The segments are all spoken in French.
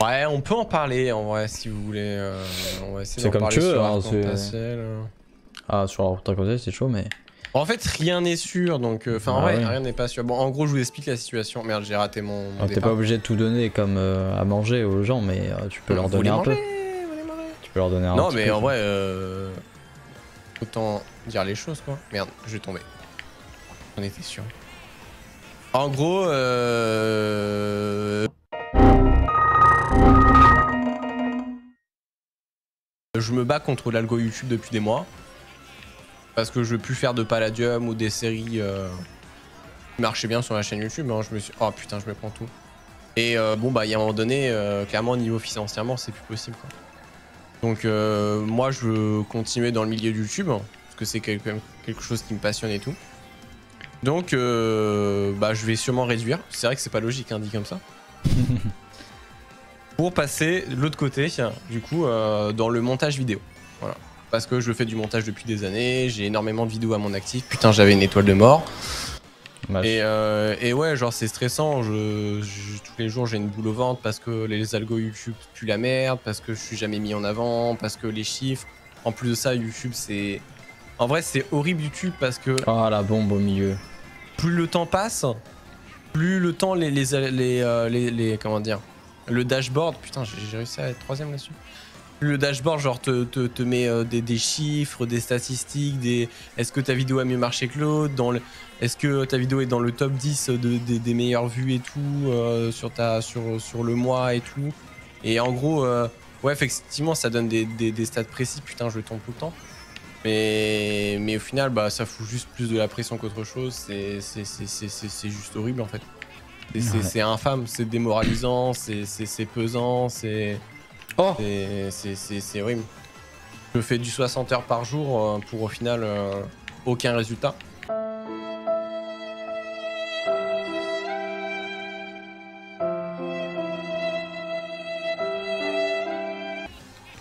Ouais, on peut en parler en vrai si vous voulez. On va essayer C'est d'en comme parler tu veux, sur hein, Arc-en-Ciel. Ah, sur Arc-en-Ciel, c'est chaud, mais. En fait, rien n'est sûr, donc enfin en Ah vrai, ouais. rien n'est pas sûr. Bon, en gros, je vous explique la situation. Merde, j'ai raté mon T'es départ. pas obligé de tout donner comme à manger aux gens, mais tu peux leur Vous donner voulez un manger, peu. vous voulez manger. Tu peux leur donner un Non, petit mais peu. en vrai, autant dire les choses quoi. Merde, je vais tomber. On était sûr. En gros, je me bats contre l'algo YouTube depuis des mois. Parce que je veux plus faire de Palladium ou des séries qui marchaient bien sur la chaîne YouTube. Hein. Je me suis... Oh putain, je me prends tout. Et bon, bah, il y a un moment donné, clairement, niveau financièrement, c'est plus possible. Quoi. Donc, moi, je veux continuer dans le milieu de YouTube. Parce que c'est quand même quelque chose qui me passionne et tout. Donc, bah, je vais sûrement réduire. C'est vrai que c'est pas logique, hein, dit comme ça. Pour passer de l'autre côté, du coup, dans le montage vidéo. Voilà. Parce que je fais du montage depuis des années, j'ai énormément de vidéos à mon actif. Putain, j'avais une étoile de mort. Et ouais, genre c'est stressant. Tous les jours j'ai une boule au ventre parce que les algos YouTube puent la merde, parce que je suis jamais mis en avant, parce que les chiffres. En plus de ça, YouTube c'est. En vrai, c'est horrible YouTube parce que. Ah, la bombe au milieu. Plus le temps passe, plus le temps comment dire. Le dashboard. Putain, j'ai réussi à être troisième là-dessus. Le dashboard genre te met des chiffres, des statistiques, est-ce que ta vidéo a mieux marché que l'autre, est-ce que ta vidéo est dans le top 10 des meilleures vues et tout sur le mois et tout. Et en gros, ouais effectivement ça donne des stats précis, putain je tombe tout le temps. Mais au final bah ça fout juste plus de la pression qu'autre chose, c'est juste horrible en fait. C'est infâme, c'est démoralisant, c'est pesant, c'est... Oh, c'est horrible. Je fais du 60 heures par jour pour au final aucun résultat.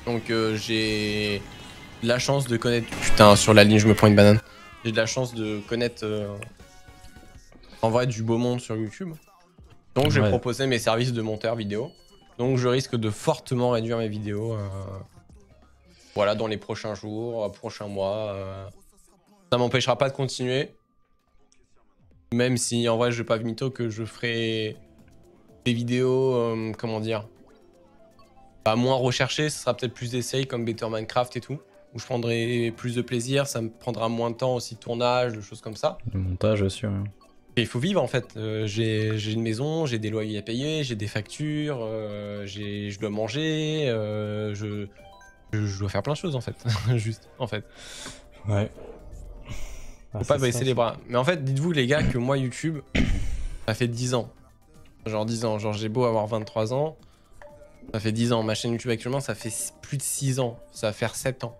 Donc j'ai la chance de connaître... Putain, sur la ligne je me prends une banane. J'ai de la chance de connaître en vrai du beau monde sur YouTube. Donc j'ai proposé mes services de monteur vidéo. Donc je risque de fortement réduire mes vidéos voilà, dans les prochains jours, prochains mois. Ça m'empêchera pas de continuer. Même si en vrai je vais pas mytho que je ferai des vidéos, comment dire, pas moins recherchées, ce sera peut-être plus des séries comme Better Minecraft et tout. Où je prendrai plus de plaisir, ça me prendra moins de temps aussi de tournage, de choses comme ça. le montage aussi, ouais. Et il faut vivre en fait, j'ai une maison, j'ai des loyers à payer, j'ai des factures, je dois manger, je dois faire plein de choses en fait, juste en fait. Ouais. Faut pas baisser les bras. Mais en fait, dites-vous les gars que moi YouTube, ça fait 10 ans. Genre 10 ans, genre j'ai beau avoir 23 ans, ça fait 10 ans. Ma chaîne YouTube actuellement, ça fait plus de 6 ans, ça va faire 7 ans.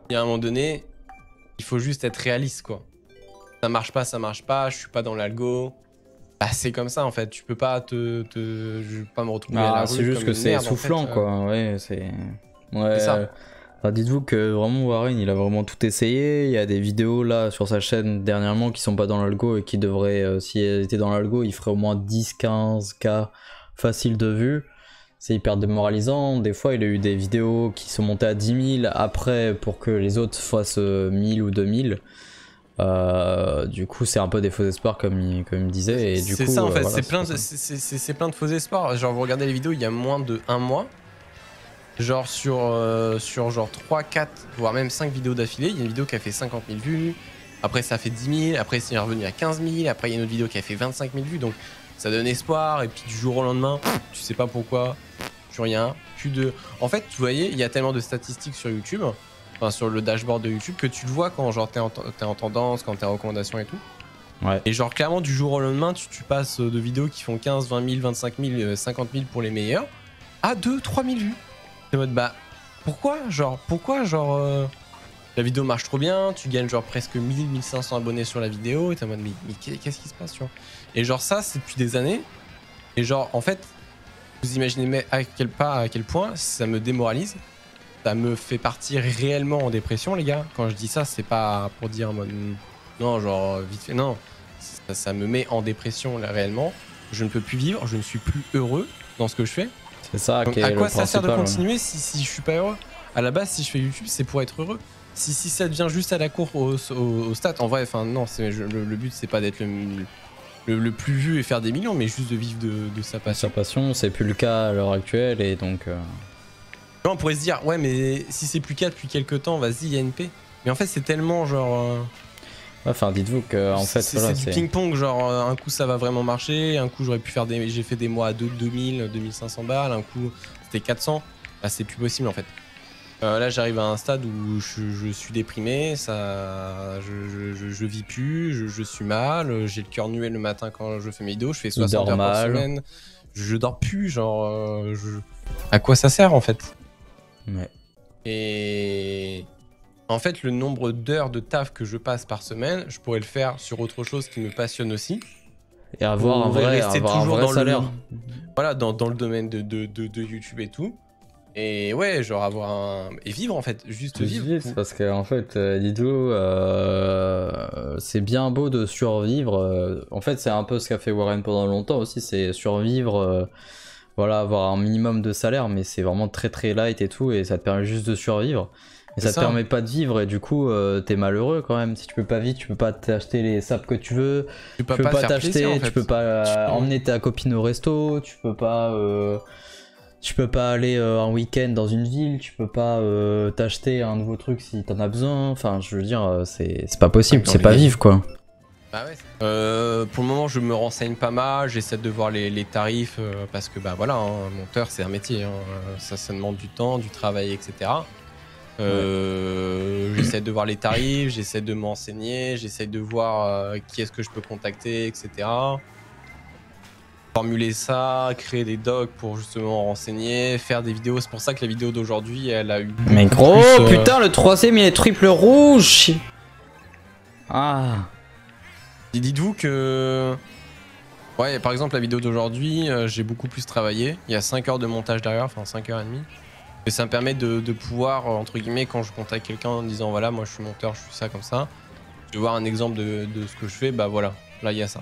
Et à un moment donné, il faut juste être réaliste quoi. Ça marche pas, je suis pas dans l'algo. Bah c'est comme ça en fait, tu peux pas je vais pas me retrouver à la rue. C'est juste que c'est soufflant quoi, ouais, c'est... Ouais, ça. Dites-vous que vraiment Warren il a vraiment tout essayé, il y a des vidéos là sur sa chaîne dernièrement qui sont pas dans l'algo et qui devraient, si elles étaient dans l'algo, il ferait au moins 10-15K facile de vues. C'est hyper démoralisant, des fois il a eu des vidéos qui sont montées à 10 000 après pour que les autres fassent 1000 ou 2000. Du coup c'est un peu des faux espoirs comme il disait et du coup... C'est ça en fait, voilà, c'est plein de faux espoirs. Genre vous regardez les vidéos il y a moins de 1 mois. Genre sur genre 3, 4, voire même 5 vidéos d'affilée, il y a une vidéo qui a fait 50 000 vues, après ça fait 10 000, après c'est revenu à 15 000, après il y a une autre vidéo qui a fait 25 000 vues, donc ça donne espoir, et puis du jour au lendemain, tu sais pas pourquoi, plus rien, plus de... En fait, vous voyez, il y a tellement de statistiques sur YouTube, enfin sur le dashboard de YouTube, que tu le vois quand genre t'es en tendance, quand t'es en recommandation et tout. Ouais. Et genre clairement du jour au lendemain, tu passes de vidéos qui font 15, 20 000, 25 000, 50 000 pour les meilleurs, à 2, 3 000 vues. C'est en mode bah pourquoi la vidéo marche trop bien, tu gagnes genre presque 1000-1500 abonnés sur la vidéo et t'es en mode mais qu'est-ce qui se passe tu vois. Et genre ça c'est depuis des années et genre en fait vous imaginez à quel point ça me démoralise, ça me fait partir réellement en dépression les gars. Quand je dis ça c'est pas pour dire en mode non genre vite fait, non ça me met en dépression là réellement. Je ne peux plus vivre, je ne suis plus heureux dans ce que je fais. C'est ça Donc, qui est à le quoi ça sert de principal, continuer si je suis pas heureux? À la base, si je fais YouTube, c'est pour être heureux. Si ça devient juste à la cour au stats, en vrai, enfin non, le but c'est pas d'être le plus vu et faire des millions, mais juste de vivre de sa passion. Sa passion, c'est plus le cas à l'heure actuelle et donc. On pourrait se dire, ouais, mais si c'est plus le cas depuis quelques temps, vas-y, il y a une paix. Mais en fait, c'est tellement genre. Enfin, dites-vous que en fait, voilà, c'est du ping-pong, genre un coup ça va vraiment marcher, un coup j'aurais pu faire j'ai fait des mois à 2000, 2500 balles, un coup c'était 400. Là, c'est plus possible en fait. Là, j'arrive à un stade où je suis déprimé, je vis plus, je suis mal, j'ai le cœur nué le matin quand je fais mes vidéos, je fais 60 heures par semaine, je dors plus, genre, à quoi ça sert en fait? Ouais. Et en fait, le nombre d'heures de taf que je passe par semaine, je pourrais le faire sur autre chose qui me passionne aussi. Et avoir un vrai salaire. Voilà, dans le domaine de YouTube et tout. Et ouais, genre avoir un... Et vivre en fait, juste vivre. Parce que en fait, dites-vous, c'est bien beau de survivre. En fait, c'est un peu ce qu'a fait Warren pendant longtemps aussi, c'est survivre, voilà, avoir un minimum de salaire, mais c'est vraiment très très light et tout, et ça te permet juste de survivre. Et ça te permet pas de vivre, et du coup, t'es malheureux quand même. Si tu peux pas vivre, tu peux pas t'acheter les sapes que tu veux, tu peux pas t'acheter, en fait. Tu peux pas emmener ta copine au resto, tu peux pas aller un week-end dans une ville, tu peux pas t'acheter un nouveau truc si t'en as besoin. Enfin, je veux dire, c'est pas possible, c'est pas vivre quoi. Bah ouais. Pour le moment, je me renseigne pas mal, j'essaie de voir les tarifs parce que bah voilà, hein, monteur c'est un métier, hein, ça demande du temps, du travail, etc. J'essaie de voir les tarifs, j'essaie de m'enseigner, j'essaie de voir qui est-ce que je peux contacter, etc. Formuler ça, créer des docs pour justement renseigner, faire des vidéos. C'est pour ça que la vidéo d'aujourd'hui, elle a eu. Mais gros, putain, le troisième il est triple rouge. Ah. Et dites-vous que. Ouais, par exemple, la vidéo d'aujourd'hui, j'ai beaucoup plus travaillé. Il y a 5 heures de montage derrière, enfin 5h30. Et ça me permet de pouvoir, entre guillemets, quand je contacte quelqu'un en disant voilà, moi je suis monteur, je suis ça comme ça, de voir un exemple de ce que je fais, bah voilà, là il y a ça.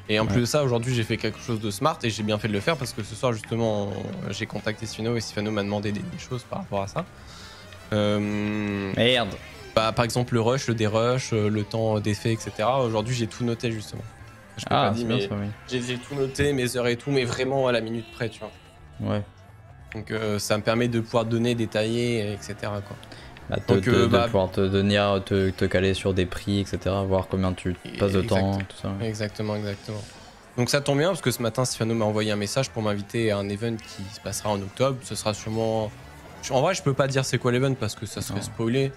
Et en plus de ça, aujourd'hui j'ai fait quelque chose de smart et j'ai bien fait de le faire parce que ce soir justement j'ai contacté Sifano et Sifano m'a demandé des choses par rapport à ça. Merde. Bah, par exemple le rush, le dérush, le temps d'effet, etc. Aujourd'hui j'ai tout noté justement. Je peux pas dire, mais j'ai tout noté, mes heures et tout, mais vraiment à la minute près, tu vois. Ouais. Donc ça me permet de pouvoir donner, détailler, etc. quoi. Bah, de pouvoir te caler sur des prix, etc. Voir combien tu passes de temps, tout ça. Exactement. Donc ça tombe bien parce que ce matin, Sifano m'a envoyé un message pour m'inviter à un event qui se passera en octobre. Ce sera sûrement... En vrai, je peux pas dire c'est quoi l'event parce que ça serait spoilé.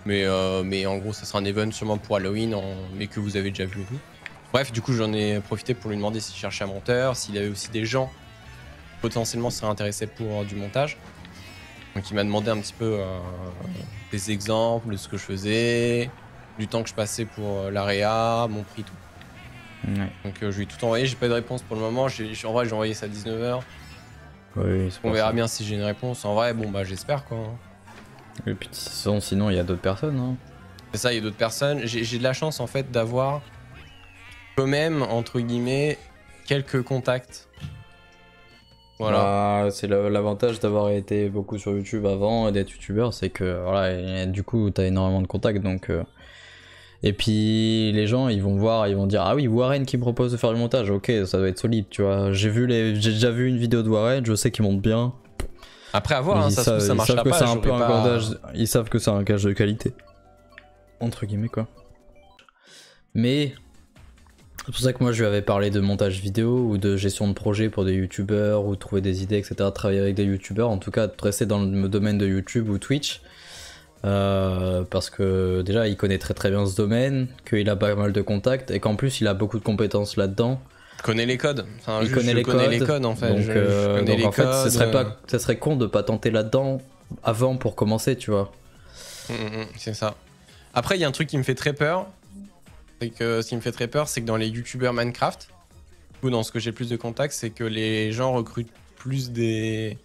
Mais en gros, ça sera un event sûrement pour Halloween, mais que vous avez déjà vu et tout. Bref, du coup, j'en ai profité pour lui demander s'il cherchait un monteur, s'il avait aussi des gens qui potentiellement seraient intéressés pour du montage. Donc il m'a demandé un petit peu des exemples de ce que je faisais, du temps que je passais pour l'AREA, mon prix, tout. Ouais. Donc je lui ai tout envoyé, j'ai pas eu de réponse pour le moment, en vrai j'ai envoyé ça à 19h. Oui, on verra bien si j'ai une réponse, en vrai bon bah j'espère quoi. Et puis sinon il y a d'autres personnes. Hein. C'est ça, il y a d'autres personnes. J'ai de la chance en fait d'avoir quand même, entre guillemets, quelques contacts. Voilà. Bah, c'est l'avantage d'avoir été beaucoup sur YouTube avant et d'être youtubeur, c'est que voilà, et du coup t'as énormément de contacts donc. Et puis les gens ils vont voir, ils vont dire ah oui Warren qui me propose de faire du montage, ok ça doit être solide tu vois. J'ai déjà vu une vidéo de Warren, je sais qu'il monte bien. Après à voir, hein, ça marchera pas. Ils savent que c'est un gage de qualité entre guillemets quoi. Mais c'est pour ça que moi je lui avais parlé de montage vidéo ou de gestion de projet pour des youtubeurs ou trouver des idées etc. Travailler avec des youtubeurs, en tout cas rester dans le domaine de YouTube ou Twitch. Parce que déjà il connaît très bien ce domaine, qu'il a pas mal de contacts et qu'en plus il a beaucoup de compétences là-dedans. Il connaît les codes. Enfin, il connaît les codes en fait. Donc en fait, ça serait con de pas tenter là-dedans avant pour commencer, tu vois. C'est ça. Après, il y a un truc qui me fait très peur. Ce qui me fait très peur, c'est que dans les youtubeurs Minecraft, ou dans ce que j'ai plus de contacts, c'est que les gens recrutent plus des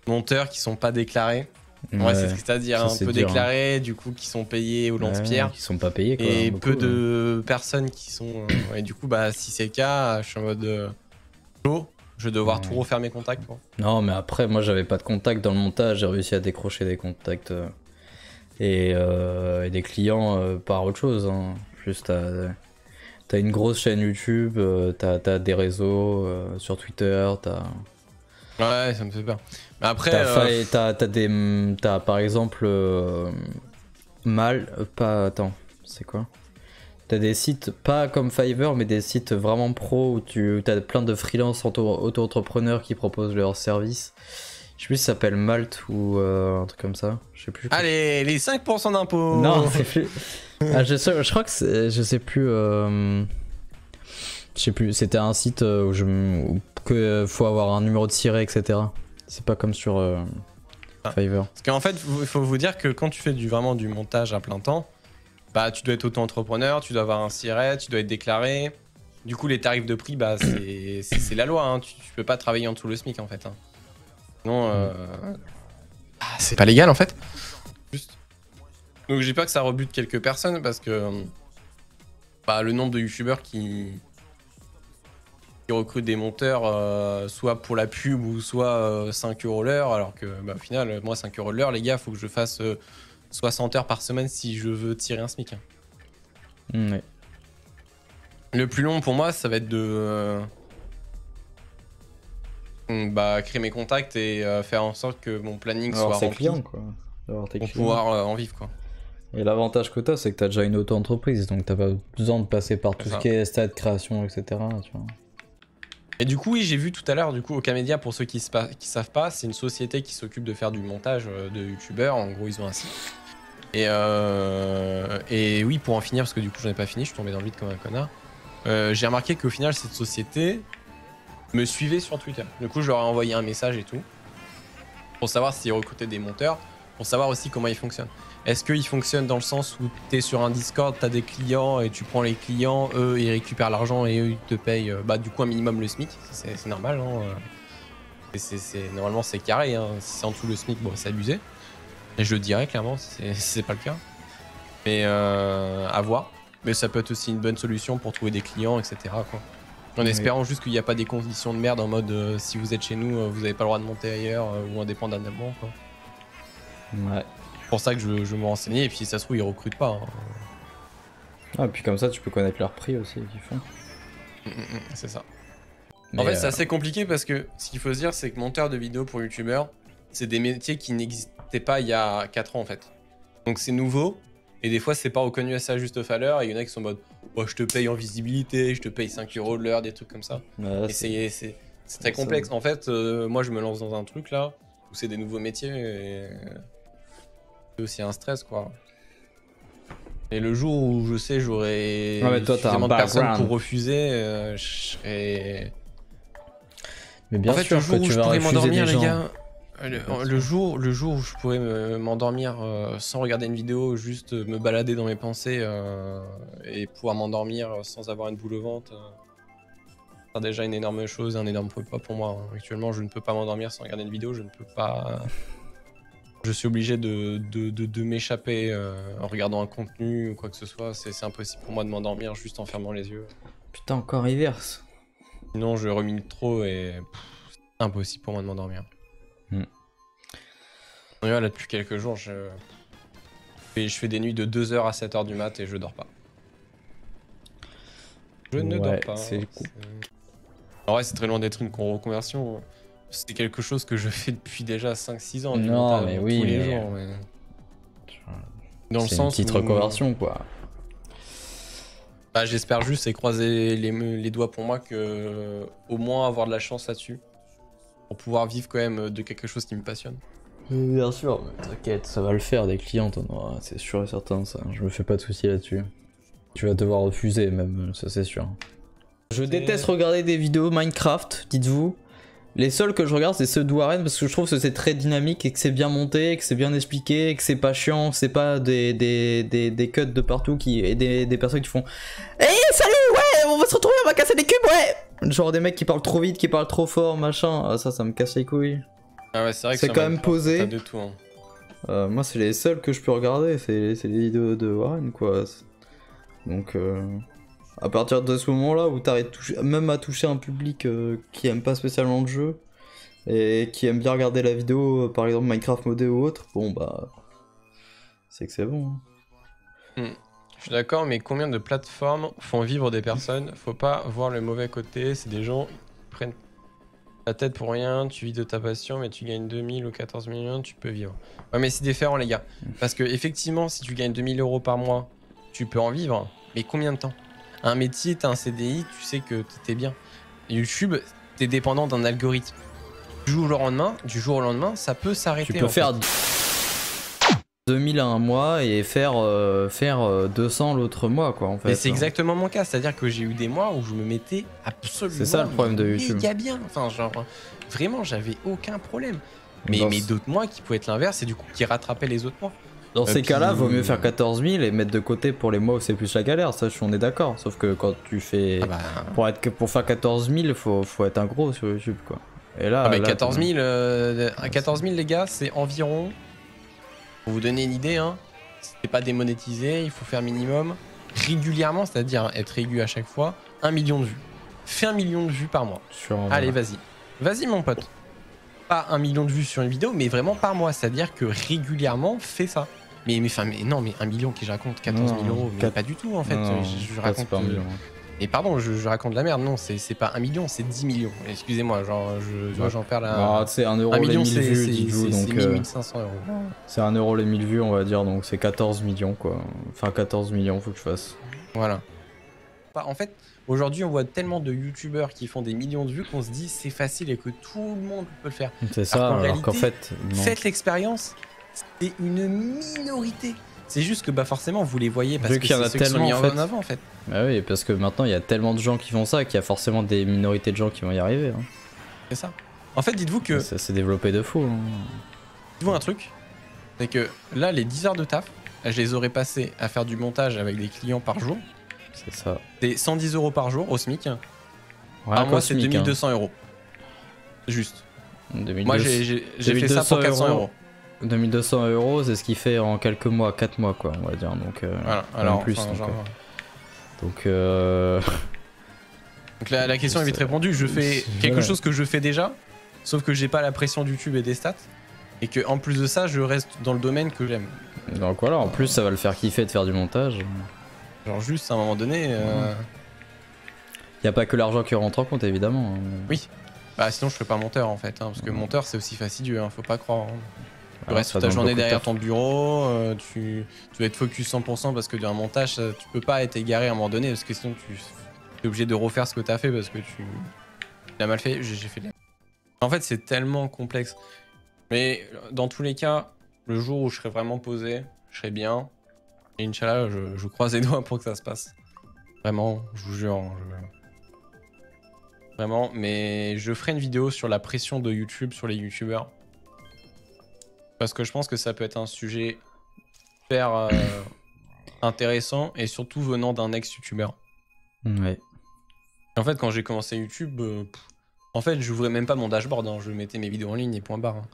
monteurs qui sont pas déclarés. Ouais, c'est c'est-à-dire ça, un c'est peu dur, déclarés, du coup, qui sont payés au lance-pierre. Qui sont pas payés, quoi. Et beaucoup, peu de personnes qui sont. Et du coup, bah, si c'est le cas, je suis en mode. Chaud, je vais devoir tout refaire mes contacts. Quoi. Non, mais après, moi, j'avais pas de contact dans le montage. J'ai réussi à décrocher des contacts et des clients par autre chose. Hein. Juste, t'as une grosse chaîne YouTube, t'as des réseaux sur Twitter, Ouais, ça me fait peur. Mais après. T'as par exemple. Attends, c'est quoi? T'as des sites pas comme Fiverr, mais des sites vraiment pro où t'as plein de freelance auto-entrepreneurs qui proposent leurs services. Je sais plus si ça s'appelle Malte ou un truc comme ça. Je sais plus. Allez, les 5% d'impôts. Non, c'est plus. Je crois que je sais plus. Je sais plus. C'était un site où faut avoir un numéro de siret, etc. C'est pas comme sur Fiverr. Parce qu'en fait, il faut vous dire que quand tu fais vraiment du montage à plein temps, bah tu dois être auto-entrepreneur, tu dois avoir un siret, tu dois être déclaré. Du coup, les tarifs de prix, bah c'est la loi. Hein. Tu peux pas travailler en dessous le SMIC en fait. Hein. Non, c'est pas légal en fait. Juste. Donc j'ai peur que ça rebute quelques personnes parce que bah, le nombre de youtubeurs qui recrutent des monteurs soit pour la pub ou soit 5 € l'heure, alors que bah, au final, moi 5 € l'heure, les gars, faut que je fasse 60 heures par semaine si je veux tirer un SMIC. Ouais. Le plus long pour moi, ça va être de créer mes contacts et faire en sorte que mon planning soit rempli clients, quoi. Pour pouvoir en vivre. Quoi. Et l'avantage que t'as, c'est que t'as déjà une auto-entreprise, donc t'as pas besoin de passer par tout ce qui est stade, création, etc. Tu vois. Et du coup, oui, j'ai vu tout à l'heure, du coup, Okamedia, pour ceux qui savent pas, c'est une société qui s'occupe de faire du montage de youtubeurs. En gros, ils ont un site. Et oui, pour en finir, parce que du coup, j'en ai pas fini, je suis tombé dans le vide comme un connard. J'ai remarqué qu'au final, cette société me suivait sur Twitter. Du coup, je leur ai envoyé un message et tout, pour savoir s'ils recrutaient des monteurs, pour savoir aussi comment ils fonctionnent. Est-ce qu'ils fonctionnent dans le sens où t'es sur un Discord, t'as des clients et tu prends les clients, eux ils récupèrent l'argent et eux ils te payent bah, du coup un minimum le SMIC, c'est normal. Hein. Normalement c'est carré, hein. Si c'est en dessous le SMIC, bon c'est abusé. Et je le dirais clairement si c'est pas le cas. Mais à voir. Mais ça peut être aussi une bonne solution pour trouver des clients, etc. Quoi. En espérant juste qu'il n'y a pas des conditions de merde en mode si vous êtes chez nous, vous n'avez pas le droit de monter ailleurs ou indépendamment. Quoi. Ouais. C'est pour ça que je me renseignais et puis si ça se trouve ils recrutent pas. Hein. Ah, et puis comme ça tu peux connaître leur prix aussi qu'ils font. C'est ça. Mais en fait c'est assez compliqué parce que ce qu'il faut se dire c'est que monteur de vidéos pour youtubeur, c'est des métiers qui n'existaient pas il y a 4 ans en fait. Donc c'est nouveau et des fois c'est pas reconnu à sa juste valeur et il y en a qui sont en mode oh, je te paye en visibilité, je te paye 5 € de l'heure, des trucs comme ça. Ouais, et c'est très complexe. Ça. En fait moi je me lance dans un truc là où c'est des nouveaux métiers et c'est aussi un stress quoi. Et le jour où je sais j'aurai suffisamment de personnes pour refuser, je serai... Mais bien en fait, sûr le jour que où tu je vas pourrais m'endormir, les les gars, le jour où je pourrais m'endormir sans regarder une vidéo, juste me balader dans mes pensées et pouvoir m'endormir sans avoir une boule au ventre, c'est déjà une énorme chose, un énorme pas pour moi. Hein. Actuellement, je ne peux pas m'endormir sans regarder une vidéo, je ne peux pas... Je suis obligé de m'échapper en regardant un contenu ou quoi que ce soit. C'est impossible pour moi de m'endormir juste en fermant les yeux. Putain, encore reverse. Sinon, je rumine trop et c'est impossible pour moi de m'endormir. Là, depuis quelques jours, je fais des nuits de 2h à 7h du mat et je dors pas. Je ne dors pas. C'est cool. En vrai, c'est très loin d'être une reconversion. C'est quelque chose que je fais depuis déjà 5-6 ans. Non, mais oui, tous les jours. Mais... Dans le sens une petite reconversion, quoi. Bah, j'espère juste et croiser les doigts pour moi que au moins avoir de la chance là-dessus. Pour pouvoir vivre quand même de quelque chose qui me passionne. Bien sûr, t'inquiète, ça va le faire, des clients, t'en auras, c'est sûr et certain, ça. Je me fais pas de soucis là-dessus. Tu vas devoir refuser, même, ça c'est sûr. Je déteste regarder des vidéos Minecraft, dites-vous. Les seuls que je regarde, c'est ceux de Warren, parce que je trouve que c'est très dynamique et que c'est bien monté, que c'est bien expliqué, que c'est pas chiant, que c'est pas des cuts de partout et des personnes qui font hey, salut, ouais, on va se retrouver, on va casser des cubes, ouais. Genre des mecs qui parlent trop vite, qui parlent trop fort, machin. Ah, ça me casse les couilles. Ah ouais, c'est vrai que c'est quand même posé. De tout, hein. Moi, c'est les seuls que je peux regarder, c'est les vidéos de Warren, quoi. Donc, à partir de ce moment-là où t'arrêtes même à toucher un public qui aime pas spécialement le jeu et qui aime bien regarder la vidéo, par exemple Minecraft modé ou autre, bon bah, c'est que c'est bon. Je suis d'accord, mais combien de plateformes font vivre des personnes? Faut pas voir le mauvais côté, c'est des gens qui prennent la tête pour rien, tu vis de ta passion, mais tu gagnes 2000 ou 14 millions, tu peux vivre. Ouais, mais c'est différent, les gars. Parce que, effectivement, si tu gagnes 2000 € par mois, tu peux en vivre, mais combien de temps? Un métier, t'as un CDI, tu sais que t'es bien. YouTube, t'es dépendant d'un algorithme. Du jour au lendemain, ça peut s'arrêter. Tu peux faire 2000 à un mois et faire 200 l'autre mois, quoi, en fait. Et c'est exactement mon cas, c'est-à-dire que j'ai eu des mois où je me mettais absolument. C'est ça le problème de YouTube. Méga bien, enfin, genre, vraiment, j'avais aucun problème. Mais d'autres mois qui pouvaient être l'inverse et du coup qui rattrapaient les autres mois. Dans ces cas-là, vaut mieux faire 14 000 et mettre de côté pour les mois où c'est plus la galère, ça on est d'accord. Sauf que quand tu fais. Pour faire 14 000, faut être un gros sur YouTube, quoi. Et là. Mais 14 000, les gars, c'est environ. Pour vous donner une idée, hein, c'est pas démonétisé, il faut faire minimum régulièrement, c'est-à-dire être aigu à chaque fois, 1 million de vues. Fais 1 million de vues par mois. Allez, vas-y. Vas-y, mon pote. Pas 1 million de vues sur une vidéo, mais vraiment par mois, c'est-à-dire que régulièrement, fais ça. Mais non, mais 1 million qui je raconte 14 000 €, mais pas du tout en fait. Non, je raconte. Et pardon, je raconte de la merde. Non, c'est pas 1 million, c'est 10 millions. Excusez-moi, genre, j'en perds la. Bah, c'est 1 € les 1000 vues, dites-vous. Donc, 1500 €. C'est 1 € les 1000 vues, on va dire, donc c'est 14 millions, quoi. Enfin, 14 millions, faut que je fasse. Voilà. En fait, aujourd'hui, on voit tellement de youtubeurs qui font des millions de vues qu'on se dit c'est facile et que tout le monde peut le faire. C'est ça, alors qu'en fait. Faites l'expérience, c'est une minorité. C'est juste que bah forcément vous les voyez parce que qu'il y en a tellement en avant en fait. Ah oui, parce que maintenant il y a tellement de gens qui font ça qu'il y a forcément des minorités de gens qui vont y arriver. Hein. C'est ça. En fait, dites-vous que ça s'est développé de fou. Hein. Dites-vous un truc, c'est que là les 10 heures de taf, je les aurais passées à faire du montage avec des clients par jour. C'est ça. C'est 110 € par jour au SMIC. Ouais, par mois c'est 2200 €. Juste. 2200... Moi j'ai fait ça pour 400 €. 2200 €, c'est ce qu'il fait en quelques mois, 4 mois quoi, on va dire. Donc, voilà, alors plus. Enfin, donc la question est vite répondue. Je fais quelque chose que je fais déjà, sauf que j'ai pas la pression de YouTube et des stats, et que en plus de ça, je reste dans le domaine que j'aime. Donc voilà, en plus ça va le faire kiffer de faire du montage. Genre juste à un moment donné. Y a pas que l'argent qui rentre en compte évidemment. Oui. Bah sinon je serais pas monteur en fait, hein, parce que monteur c'est aussi fastidieux, hein, faut pas croire. Hein. Tu restes toute ta journée derrière ton bureau, tu dois être focus 100% parce que d'un montage, tu peux pas être égaré à un moment donné parce que sinon tu es obligé de refaire ce que tu as fait parce que tu l'as mal fait. J'ai fait de la... En fait, c'est tellement complexe. Mais dans tous les cas, le jour où je serai vraiment posé, je serai bien. Et Inch'Allah, je croise les doigts pour que ça se passe. Vraiment, je vous jure. Vraiment, mais je ferai une vidéo sur la pression de YouTube sur les youtubeurs. Parce que je pense que ça peut être un sujet super intéressant et surtout venant d'un ex-youtubeur. Ouais. En fait, quand j'ai commencé YouTube, en fait, j'ouvrais même pas mon dashboard, hein, je mettais mes vidéos en ligne et point barre. Hein.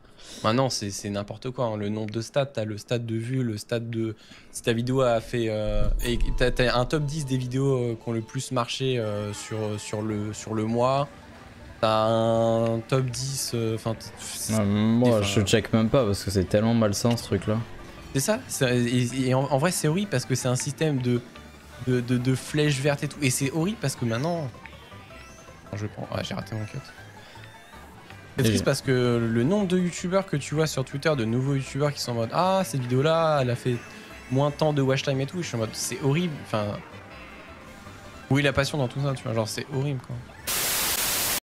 Maintenant, c'est n'importe quoi. Hein. Le nombre de stats, t'as le stat de vues, le stat de... Si ta vidéo a fait... et t'as un top 10 des vidéos qui ont le plus marché sur le mois. T'as un top 10, moi je check même pas parce que c'est tellement malsain ce truc là. C'est ça, et en vrai c'est horrible parce que c'est un système de flèches vertes et tout. Et c'est horrible parce que maintenant... Je prends... Ouais, j'ai raté mon cut. C'est triste parce que le nombre de youtubeurs que tu vois sur Twitter, de nouveaux youtubeurs qui sont en mode ah cette vidéo là elle a fait moins tant de watch time et tout, je suis en mode c'est horrible, enfin... Où est la passion dans tout ça, tu vois, genre c'est horrible quoi.